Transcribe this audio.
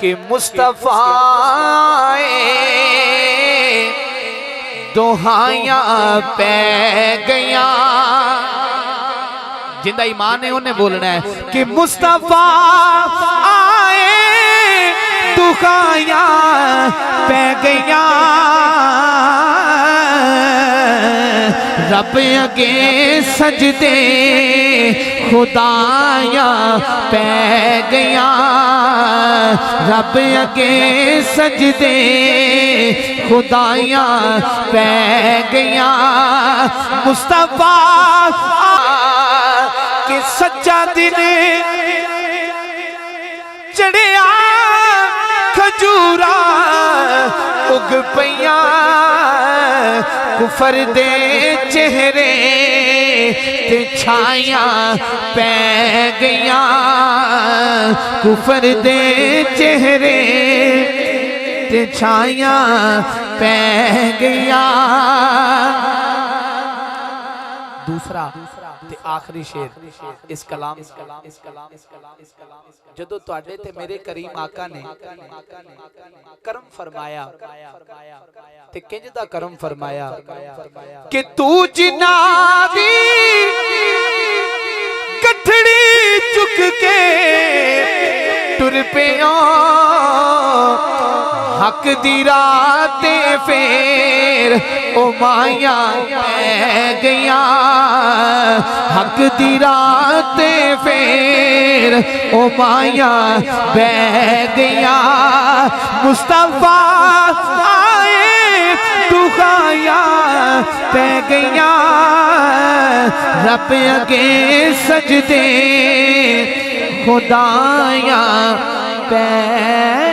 कि मुस्तफा दुहाइया पै गया। जिंदा ईमान है उन्हें बोलना है कि मुस्तफा आए दुहाइया पै गया। रब अगे सजदे खुदाया पै गया। रब अगे सजदे खुदाया पै गया। मुस्तफा के सच्चा दिन चढ़िया खजूरा उग पईया। कुफर दे चेहरे ते छाया पै गया। कुफर दे चेहरे ते छाया पै गया। दूसरा ते आखिरी शेर इस कलाम जदों तुहाडे ते मेरे करीम आका ने करम फरमाया ते किंज दा करम फरमाया कि तू जिन्ना दी कठड़ी चुक के टुर पियो। हक दी रात फेर ओ माया पै गया। हक दी रात फेर ओ माया बह गया। मुस्तफा आए दुहाया पै गया। रब अगे सजदे खुदाया पै